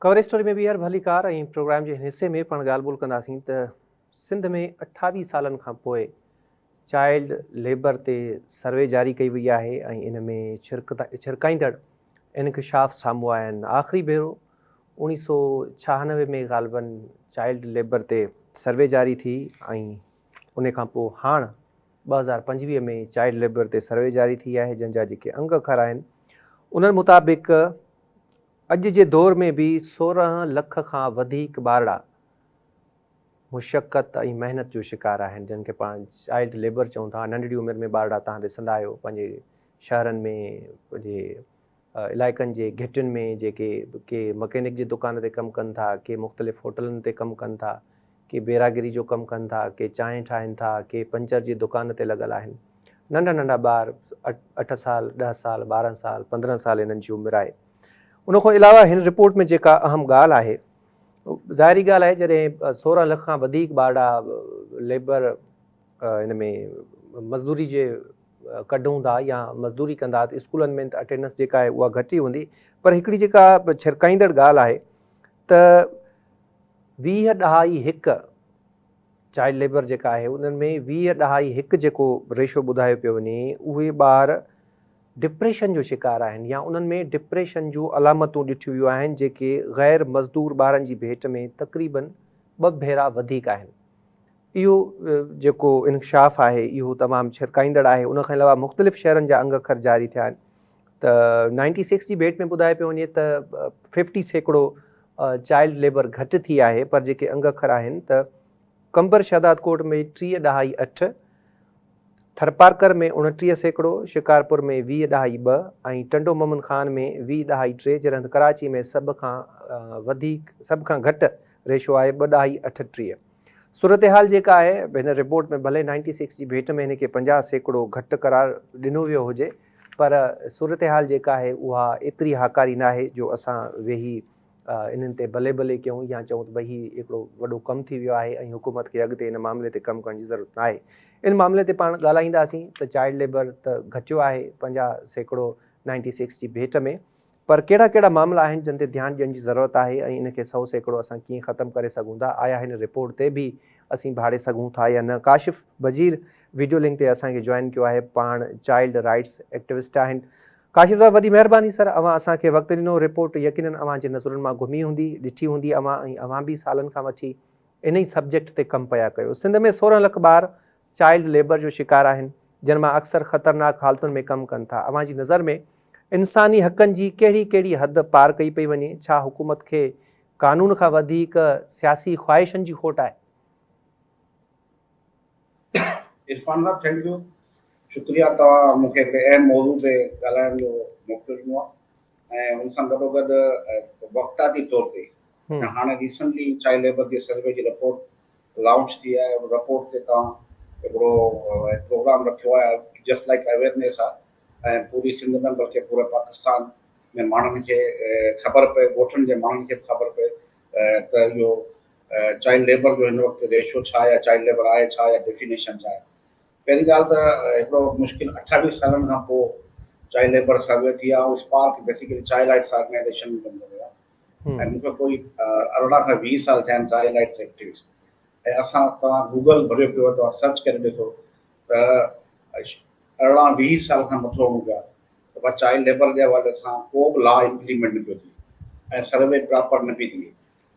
Cover story में ॿीहर भली कार ऐं प्रोग्राम जे हिसे में पाण ॻाल्हि ॿोल कंदासीं त सिंध में 28 सालनि खां पोइ चाइल्ड लेबर ते सर्वे जारी कई वई आहे ऐं इन में छिरकाईंदड़ इंकशाफ साम्हूं आया आहिनि। आख़िरी भेरो 1996 में ग़ालिबन चाइल्ड लेबर ते सर्वे जारी थी ऐं उन खां पोइ हाणे 2025 में चाइल्ड लेबर ते सर्वे जारी थी आहे, जंहिंजा जेके अंग अखर आहिनि उन्हनि मुताबिक़ अॼु जे दौर में बि 16 लख खां वधीक ॿारड़ा मुशक़त ऐं महिनत जो शिकार आहिनि, जिन खे पाण चाइल्ड लेबर चऊं था। नंढड़ी उमिरि में ॿारड़ा तव्हां ॾिसंदा आहियो पंहिंजे शहरनि में, पंहिंजे इलाइक़नि जे घिटियुनि में, जेके के मकैनिक जी दुकान ते कमु कनि था, के मुख़्तलिफ़ होटलनि ते कमु कनि था, के बेरागिरी जो कमु कनि था, के चांहि ठाहिनि था, के पंचर जी दुकान ते लॻल आहिनि। नंढा नंढा ॿार 8 साल 10 साल 12 साल 15 साल इन्हनि जी उमिरि आहे। उन खां अलावा हिन रिपोर्ट में जेका अहम ॻाल्हि आहे, ज़ाहिरी ॻाल्हि आहे, जॾहिं 16 लख खां वधीक ॿारड़ा लेबर इन में मज़दूरी जे कढूं था या मज़दूरी कंदा त स्कूलनि में त अटेंडेंस जेका आहे उहा घटि ई हूंदी। पर हिकिड़ी जेका छिरकाईंदड़ ॻाल्हि आहे त 20.1 चाइल्ड लेबर जेका आहे उन्हनि में 20.1 जेको रेशो ॿुधायो पियो वञे, उहे ॿार डिप्रेशन जो शिकार आहिनि या उन्हनि में डिप्रेशन जूं अलामतूं ॾिठियूं वियूं आहिनि, जेके ग़ैर मज़दूर ॿारनि जी भेट में तक़रीबन 2 भेरा वधीक आहिनि। इहो जेको इंकशाफ आहे इहो तमामु छिरकाईंदड़ आहे। उन खां अलावा मुख़्तलिफ़ शहरनि जा अंग अखर जारी थिया आहिनि त 96 जी भेट में ॿुधाए पियो वञे त 50% चाइल्ड लेबर घटि थी आहे। पर जेके अंग अखर आहिनि त कंबर शहदादकोट में 3.8, थरपारकर में 29%, शिकारपुर में 20.2 ऐं टंडो मोहम्मद ख़ान में 20.3, जॾहिं कराची में सभ खां घटि रेशो आहे 2.38। सूरत हाल जेका आहे हिन रिपोर्ट में भले 96 जी भेट में हिन खे 50% घटि करार ॾिनो वियो हुजे, पर सूरत हाल जेका आहे उहा एतिरी हाकारी न आहे जो असां वेही इन्हनि ते भले भले कयूं या चऊं त भई हीउ हिकिड़ो वॾो कमु थी वियो आहे ऐं हुकूमत खे अॻिते इन मामले ते कमु करण जी ज़रूरत न आहे। इन मामले ते पाण ॻाल्हाईंदासीं त चाइल्ड लेबर त घटियो आहे 50% 96 जी भेट में, पर कहिड़ा कहिड़ा मामला आहिनि जिन ते ध्यानु ॾियण जी ज़रूरत आहे ऐं इन खे 100% असां कीअं ख़तमु करे सघूं था, आया हिन रिपोर्ट ते बि असीं भाड़े सघूं था या न। काशिफ़ वज़ीर वीडियो लिंक ते असांखे जॉइन कयो आहे, पाण चाइल्ड राइट्स एक्टिविस्ट आहिनि। काशिफ़ साहब, वॾी महिरबानी सर, अवां असांखे वक़्तु ॾिनो। रिपोर्ट यकीनन अवां जे नज़रुनि मां घुमी हूंदी, ॾिठी हूंदी अवां, ऐं अवां बि सालनि खां वठी इन ई सब्जेक्ट ते कमु पिया कयो। सिंध में 16 लख ॿार चाइल्ड लेबर जो शिकार आहिनि, जिन मां अक्सर ख़तरनाक हालतुनि में कमु कनि था। अवां जी नज़र में इंसानी हक़नि जी कहिड़ी कहिड़ी हद पार कई पई वञे? छा हुकूमत खे कानून खां वधीक सियासी ख़्वाहिशनि जी खोट आहे? इरफान साहब, थैंक यू, शुक्रिया। तव्हां मूंखे हिकिड़े अहम मौज़ू ते ॻाल्हाइण जो मौक़ो ॾिनो आहे ऐं हुन सां गॾोगॾु वक़्ताती तौर ते हाणे रिसेंटली चाइल्ड लेबर जे सर्वे जी रिपोर्ट लॉन्च थी आहे। रिपोर्ट ते तव्हां हिकिड़ो प्रोग्राम रखियो आहे, जस्ट लाइक अवेयरनेस आहे, ऐं पूरी सिंध में बल्कि पूरे पाकिस्तान में माण्हुनि खे ख़बर पए, ॻोठनि जे माण्हुनि खे ख़बर पए त इहो चाइल्ड लेबर जो हिन वक़्तु रेशो छा आहे, या चाइल्ड लेबर आहे छा, या डेफिनेशन छा आहे। पहिरीं ॻाल्हि त हिकिड़ो मुश्किल 28 सालनि खां पोइ चाइल्ड लेबर सर्वे थी आहे, ऐं Spark basically child rights organization में कमु कंदो आहे। ऐं मूंखे कोई 18 खां 20 साल थिया आहिनि चाइल्ड राइट्स एक्टिविस्ट। ऐं तव्हां गूगल भरियो पियो, तव्हां सर्च करे ॾिसो त 18-20 साल खां मथो हूंदो आहे त चाइल्ड लेबर जे हवाले सां को बि लॉ इम्प्लीमेंट न पियो थिए ऐं सर्वे प्रॉपर न पई थिए।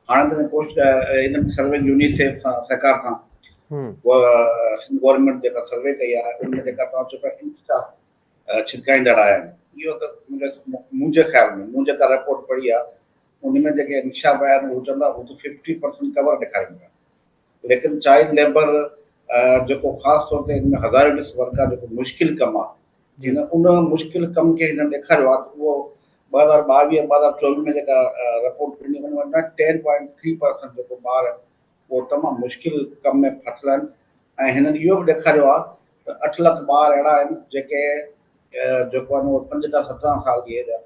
हाणे त पोस्ट इन सर्वे यूनिसेफ सां सरकार सां गवर्नमेंट जेका सर्वे कई आहे, उनमें जेका तव्हां चओ पिया इंकशाफ छिरकाईंदड़ आया आहिनि, इहो त मुंहिंजे ख़्याल में, मूं जेका रिपोर्ट पढ़ी आहे उनमें जेके इंकशाफ आया आहिनि, उहे चवंदा हू त 50% कवर ॾेखारींदा। लेकिन चाइल्ड लेबर जेको ख़ासि तौर ते हिन हज़ारिडिस वर्क आहे, जेको मुश्किल कमु आहे, हिन उन मुश्किल कम खे हिन ॾेखारियो आहे त उहो 2022-2024 में जेका रिपोर्ट ॾिनी हुन में 10.3% जेको ॿार आहिनि उहो तमामु मुश्किल कम में फाथल आहिनि। ऐं हिननि इहो बि ॾेखारियो आहे त 8 लख ॿार अहिड़ा आहिनि जेके जेको आहे उहो 5 खां 17 साल जी एज आहे।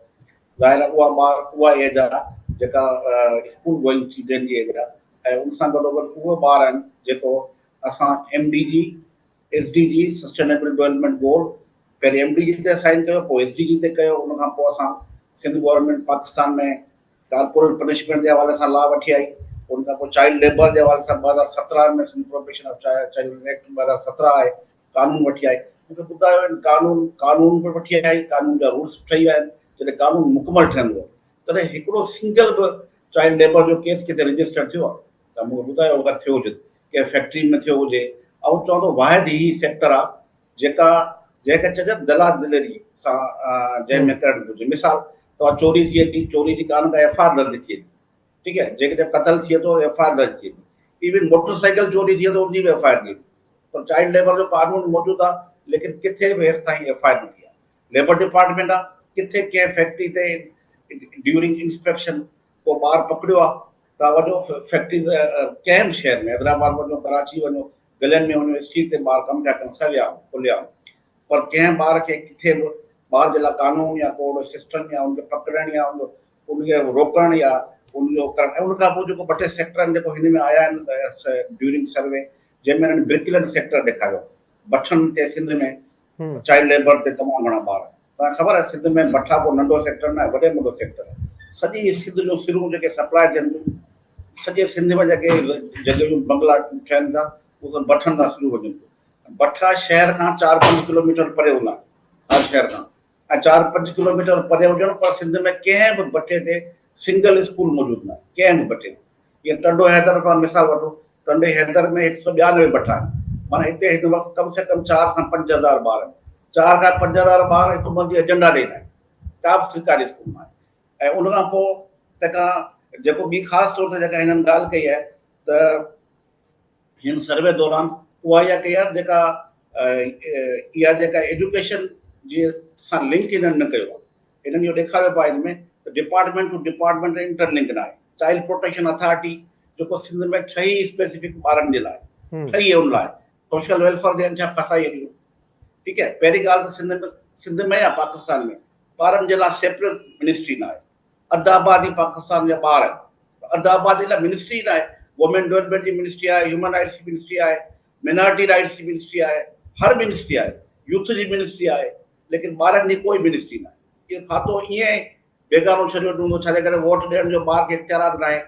ज़ाहिर आहे उहा एज आहे जेका स्कूल गोइंग चिल्ड्रन जी एज आहे। ऐं उन सां गॾोगॾु उहे ॿार आहिनि जेको असां MDG SDG sustainable development goal पहिरीं MDG ते साइन कयो, पोइ SDG ते कयो, उन खां पोइ असां सिंध गवर्नमेंट पाकिस्तान में कॉर्पोरल पनिशमेंट जे हवाले सां लॉ वठी आई, उन खां पोइ चाइल्ड लेबर जे हवाले सां 2017 में प्रोहिबिशन ऑफ चाइल्ड एक्ट 2017 आहे, कानून वठी आई। मूंखे ॿुधायो कानून बि वठी आई, कानून जा रूल्स ठही विया आहिनि। जॾहिं कानून मुकमल ठहंदो तॾहिं हिकिड़ो सिंगल बि चाइल्ड लेबर जो केस किथे रजिस्टर थियो आहे त मूंखे ॿुधायो अगरि थियो हुजे कंहिं फैक्ट्री में थियो हुजे। ऐं चवंदो वाहिद ई सेक्टर आहे जंहिंखे चइजे दलाल दिलेरी सां जंहिंमें करणु घुरिजे। मिसाल तव्हां चोरी थिए थी, चोरी जी कान का एफ आई आर दर्ज थिए थी, ठीक है, जेकॾहिं क़तल थिए थो एफ आई आर दर्ज थिए थी। इवन मोटरसाइकिल चोरी थिए थो उनजी बि एफ आई आर थिए थी। पर चाइल्ड लेबर जो कानून मौजूदु आहे, लेकिन किथे बि हेसि ताईं एफ आई आर न थी आहे। लेबर डिपार्टमेंट आहे, किथे कंहिं फैक्ट्री ते ड्यूरिंग इंस्पेक्शन को ॿार पकड़ियो आहे, तव्हां वञो फैक्ट्रीज़ कंहिं बि शहर में, हैदराबाद वञो, कराची वञो, गलियुनि में वञो, स्ट्रीट ते ॿार कमु पिया कनि, सविया खुलिया, पर कंहिं ॿार खे किथे बि ॿार जे लाइ कानून या को सिस्टम या उनखे पकड़णु या उनखे रोकणु या उनजो करणु। ऐं उनखां पोइ जेको 2 टे सेक्टर आहिनि जेको हिन में आया आहिनि ड्यूरिंग सर्वे, जंहिंमें हिननि ब्रिकलैंड सेक्टर ॾेखारियो, भठनि ते सिंध में चाइल्ड लेबर ते तमामु घणा ॿार। तव्हांखे ख़बर आहे सिंध में भठा को नंढो सेक्टर न आहे, वॾे में वॾो सेक्टर आहे। सॼी सिंध जो सिरूं जेके सप्लाई थियनि थियूं, सॼे सिंध में जेके जॻहियूं बंगला ठहनि था उहे सभु भठनि खां शुरू वञनि थियूं। भठा शहर खां 4-5 किलोमीटर परे हूंदा आहिनि, हर शहर खां, ऐं 4-5 किलोमीटर परे हुजनि, पर सिंध में कंहिं बि भठे ते सिंगल स्कूल मौजूदु न आहे, कंहिं बि भठे ते। ईअं टंडो हैदर खां मिसाल वठो, टंडे हैदर में 192 भठा आहिनि, माना हिते हिन वक़्तु कम से कम 4 खां 5 हज़ार ॿार आहिनि। 4 खां 5 हज़ार ॿार हिकु जी एजेंडा ते ईंदा आहिनि, का बि सरकारी स्कूल में आहे। ऐं उनखां पोइ तंहिंखां जेको ॿी ख़ासि तौर ते जेका हिननि ॻाल्हि कई आहे त हिन सर्वे दौरान उहा इहा कई आहे जेका इहा जेका एजुकेशन जे सां लिंक हिननि न कयो आहे। हिननि इहो ॾेखारियो पियो आहे हिन में त डिपार्टमेंट टू डिपार्टमेंट इंटरलिंक न आहे। चाइल्ड प्रोटेक्शन अथॉरिटी जेको सिंध में 6 स्पेसिफिक ॿारनि जे लाइ, 6 उन लाइ सोशल वेलफेयर ॾियनि छा फसाई अहिड़ियूं, ठीकु आहे। पहिरीं ॻाल्हि त सिंध में या पाकिस्तान में ॿारनि जे लाइ सेपरेट मिनिस्ट्री न आहे। अधु आबादी पाकिस्तान जा ॿार आहिनि, अधु आबादी लाइ मिनिस्ट्री न आहे। वुमेन डेवलपमेंट जी मिनिस्ट्री आहे, ह्यूमन राइट्स जी मिनिस्ट्री आहे, माइनॉरिटी राइट्स जी मिनिस्ट्री आहे, हर मिनिस्ट्री आहे, यूथ जी मिनिस्ट्री आहे, लेकिन ॿारनि जी कोई मिनिस्ट्री न आहे। इहो खातो ईअं बेगानो छॾियो हूंदो, छाजे करे वोट ॾियण जो ॿार खे इख़्तियारात न आहे,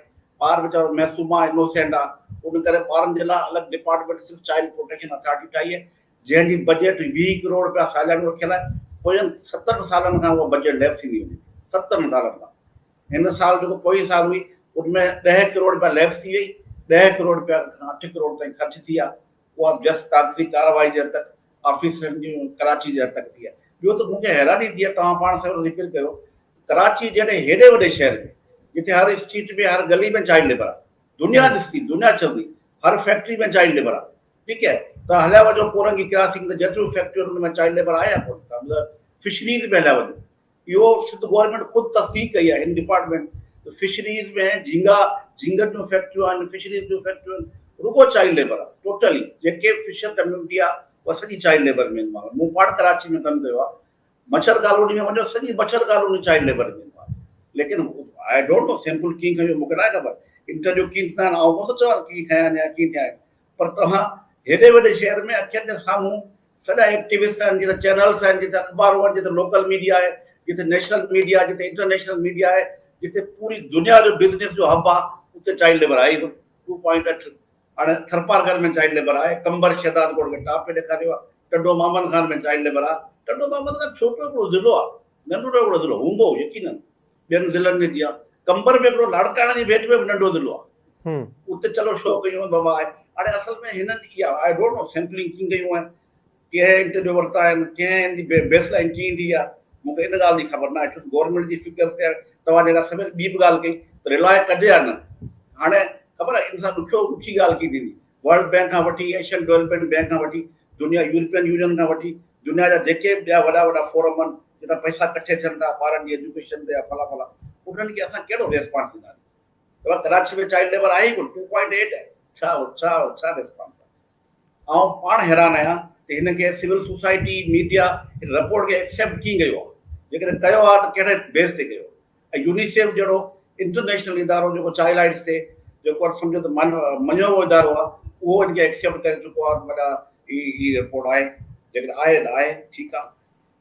ॿार वीचारो महसूम आहे, इनोसेंट आहे। उन करे ॿारनि जे लाइ अलॻि डिपार्टमेंट सिर्फ़ु चाइल्ड प्रोटेक्शन अथॉरिटी ठाही आहे, जंहिंजी बजट 20 करोड़ रुपया सालियानो रखियल आहे। पोयनि 70 सालनि खां उहा बजट लैप्स थींदी वञे, 70 सालनि खां। हिन साल जेको पोइ साल हुई उनमें 10 करोड़ रुपया लैप्स थी वई, 10 करोड़ रुपया 8 करोड़ ताईं ख़र्च थी विया। उहा जस्ट कागज़ी कार्रवाई जे हद तक, ऑफिसरनि जी कराची जे हद तक थी आहे। ॿियो त मूंखे हैरानी थी आहे, तव्हां पाण सां ज़िक्र कयो, कराची जहिड़े हेॾे वॾे शहर में जिथे हर स्ट्रीट में हर गली में चाइल्ड लेबर आहे, दुनिया ॾिसंदी, दुनिया चवंदी, हर फैक्ट्री में चाइल्ड लेबर आहे, ठीकु आहे। त हलिया वञो कोरंगी क्रॉसिंग ते जेतिरियूं फैक्ट्रियूं उनमें चाइल्ड लेबर आहे या कोन था, मतिलबु फिशरीज़ में हलिया वञो, इहो सिंध गवर्नमेंट ख़ुदि तस्दीक कई आहे हिन डिपार्टमेंट। फिशरीज़ में झींगनि जूं फैक्ट्रियूं आहिनि, फिशरीज़ जूं फैक्ट्रियूं आहिनि, रुगो चाइल्ड लेबर आहे टोटली। जेके फिशर कम्यूनिटी आहे उहा सॼी चाइल्ड लेबर में ईंदो आहे। मूं पाण कराची में कमु कयो आहे, मच्छर कॉलोनी में वञो, सॼी मच्छर कॉलोनी चाइल्ड लेबर में ईंदो आहे। लेकिन आई डोंट नो सैंपल कीअं खयो, मूंखे न आहे ख़बर, इंटरव्यू कीअं थिया आहिनि, ऐं कोन थो चवां कीअं खया आहिनि या कीअं थिया आहिनि, पर तव्हां हेॾे वॾे शहर में अखियुनि जे साम्हूं सॼा एक्टिविस्ट आहिनि, जिते चैनल्स आहिनि, जिते अख़बारूं आहिनि, जिते लोकल मीडिया आहे, जिते नेशनल मीडिया, जिते इंटरनेशनल मीडिया आहे, जिते पूरी दुनिया जो बिज़नेस जो हब आहे, उते चाइल्ड लेबर आहे 2.8। हाणे थरपारगढ़ में चाइल्ड लेबर आहे, कंबर शहदाद कोट खे टॉप पे ॾेखारियो आहे, टंडो मोहम्मद खान में चाइल्ड लेबर आहे। टंडो मोहम्मद खान छोटो हिकिड़ो ज़िलो आहे, नंढो हिकिड़ो ज़िलो हूंदो यकीनन ॿियनि ज़िलनि में जीअं कंबर में हिकिड़ो लाड़काणे जी भेट में बि नंढो ज़िलो आहे, उते चलो शो कयूं बाबा आहे। हाणे असल में हिननि इहा आई डोंट नो सैंपलिंग कीअं कयूं आहिनि, कंहिं इंटरव्यू वरिता आहिनि, कंहिं जी बेसलाइन कीअं थी आहे, मूंखे इन ॻाल्हि जी ख़बर न आहे। छो गवर्नमेंट जी फिगर्स ते तव्हां जेका सभई ॿी बि ॻाल्हि कई त रिलाय कजे या न। हाणे ख़बर आहे इन सां ॾुखी ॻाल्हि की थींदी, वर्ल्ड बैंक खां वठी, एशियन डेवलपमेंट बैंक खां वठी, दुनिया यूरोपियन यूनियन खां वठी, दुनिया जा जेके ॿिया वॾा वॾा फोरम आहिनि जितां पैसा कठे थियनि था ॿारनि जी एजुकेशन ते या फला फला, उन्हनि खे असां कहिड़ो रेस्पॉन्स ॾींदासीं। तव्हां कराची में चाइल्ड लेबर आहे ई कोन, 2.8 आहे, छा रेस्पॉन्स आहे। ऐं पाण हैरान आहियां त हिनखे सिविल सोसाइटी मीडिया रिपोर्ट खे एक्सेप्ट कीअं कयो आहे, जेकॾहिं कयो आहे त कहिड़े बेस ते कयो। ऐं यूनिसेफ जहिड़ो इंटरनेशनल इदारो जेको चाइल्ड राइट्स ते जेको सम्झो त मञियो वियो इदारो आहे, उहो हिनखे एक्सेप्ट करे चुको आहे त वॾा ही रिपोर्ट आहे, जेकॾहिं आहे त आहे, ठीकु आहे।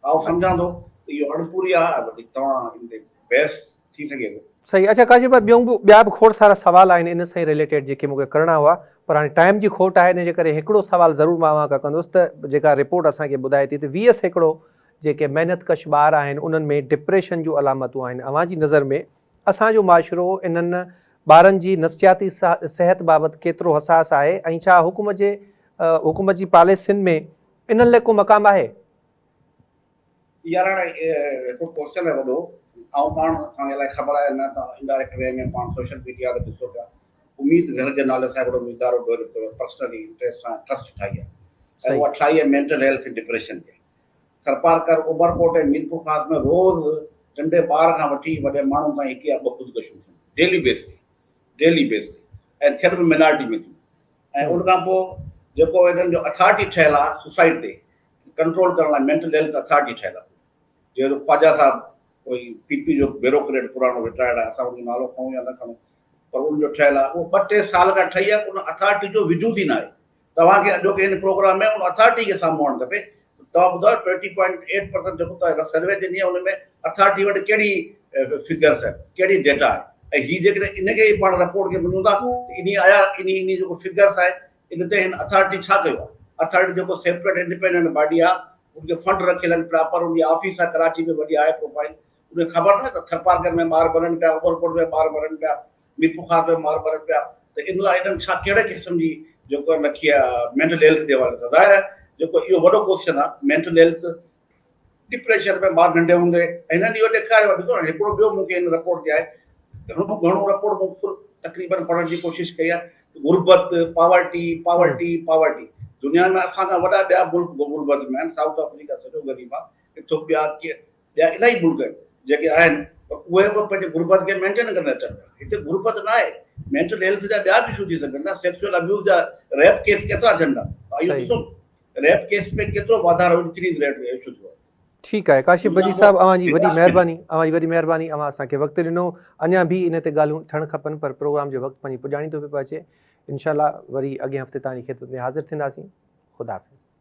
ऐं सम्झां थो त इहो अणपूरी आहे, वधीक तव्हां हिन ते बहस थी सघे थो। सही। अच्छा काशिफ भाई, ॿिया बि खोड़ सारा सवाल आहिनि इन सां रिलेटेड जेके मूंखे करणा हुआ, पर हाणे टाइम जी खोट आहे, इन जे करे हिकिड़ो सवाल ज़रूरु मां अव्हां खां कंदुसि त जेका रिपोर्ट असांखे ॿुधाए थी त 20 सैकड़ो जेके महिनतकश ॿार आहिनि उन्हनि में डिप्रेशन जूं अलामतूं आहिनि। अव्हां जी नज़र में असांजो माशरो इन्हनि ॿारनि जी नफ़्सियाती सिहत बाबति केतिरो हसास आहे, ऐं छा हुकूमत जी पॉलिसियुनि में इन्हनि लाइ को मक़ाम आहे? यार हाणे हिकिड़ो क्वेश्चन आहे वॾो, ऐं पाण तव्हांखे इलाही ख़बर आहे न, तव्हां इनडायरेक्ट वे में पाण सोशल मीडिया ते ॾिसो पिया, उम्मीद घर जे नाले सां हिकिड़ो इदारो डेवलप कयो, पर्सनली इंट्रस्ट सां ट्रस्ट ठाही आहे, ऐं उहा ठाही आहे मेंटल हेल्थ ऐं डिप्रेशन ते। सरपारकर उमरकोट ऐं मीरपुर ख़ास में रोज़ नंढे ॿार खां वठी वॾे माण्हुनि ताईं हिकु या ॿ ख़ुदकुशियूं थियूं डेली बेस ते, ऐं थियल बि मिनारिटी में थियूं। ऐं उन खां पोइ जेको हिननि जो अथॉरिटी ठहियलु आहे सुसाइड ते कंट्रोल करण लाइ, मेंटल हेल्थ अथॉरिटी ठहियलु आहे, जो ख्वाजा साहब कोई पीपी जो ब्यूरोक्रेट पुराणो रिटायर्ड आहे, असां उनजो नालो खणूं या न खणूं, पर उनजो ठहियलु आहे, उहो 2-3 साल खां ठही आहे, उन अथॉरिटी जो वजूद ई न आहे। तव्हांखे अॼोके हिन प्रोग्राम में उन अथॉरिटी खे साम्हूं आणणु खपे। तव्हां ॿुधायो 20.8% जेको तव्हां सर्वे ॾिनी आहे उन में अथॉरिटी वटि कहिड़ी फिगर्स आहे, कहिड़ी डेटा आहे, ऐं हीअ जेकॾहिं इनखे ई पाण रिपोर्ट खे मञूं था त इन जेको फिगर्स आहे इन ते हिन अथॉरिटी छा कयो आहे? अथॉरिटी जेको सेपरेट इंडिपेंडेंट बॉडी आहे, उनखे फंड रखियल आहिनि, प्रॉपर उनजी ऑफिस आहे कराची में, वॾी आहे प्रोफाइल, उनखे ख़बर न त थरपारकर में ॿार मरनि पिया, उमरकोट में ॿार मरनि पिया, मीरपुर ख़ास में ॿार मरनि पिया, त इन लाइ इन्हनि छा कहिड़े क़िस्म जी जेको रखी आहे मेंटल हेल्थ जे हवाले सां? ज़ाहिर आहे जेको इहो वॾो क्वेश्चन आहे मेंटल हेल्थ, डिप्रेशन में ॿार नंढे हूंदे, ऐं हिननि इहो ॾेखारियो आहे। ॾिसो न, हिकिड़ो ॿियो मूंखे हिन रिपोर्ट ते आहे, घणो रिपोर्ट मूं फुल तक़रीबन पढ़ण जी कोशिशि कई आहे, गुरबत, पावर्टी दुनिया में असां खां वॾा ॿिया मुल्क गुरबत में आहिनि, साउथ अफ्रीका सॼो ग़रीब आहे, इथियोपिया, ॿिया इलाही मुल्क आहिनि जेके आहिनि, पर उहे बि पंहिंजे गुरबत खे मेंटेन कंदा अचनि पिया। हिते गुरबत न आहे, मेंटल हेल्थ जा ॿिया बि इशू थी सघनि था, सेक्सुअल अब्यूज़ जा रेप केस केतिरा थियनि था, इहो ॾिसो रेप केस में केतिरो वाधारो इंक्रीज़ रेट में इशू थियो आहे। ठीकु आहे काशिफ भजी साहब, अव्हां जी वॾी महिरबानी, अव्हां असांखे वक़्तु ॾिनो। अञा बि इन ते ॻाल्हियूं थियणु खपनि, पर प्रोग्राम जो वक़्तु पंहिंजी पुॼाणी थो पियो अचे। इंशाल्लाह वरी अॻिए हफ़्ते तव्हांजी ख़िदमत में हाज़िर थींदासीं। ख़ुदा हाफ़िज़।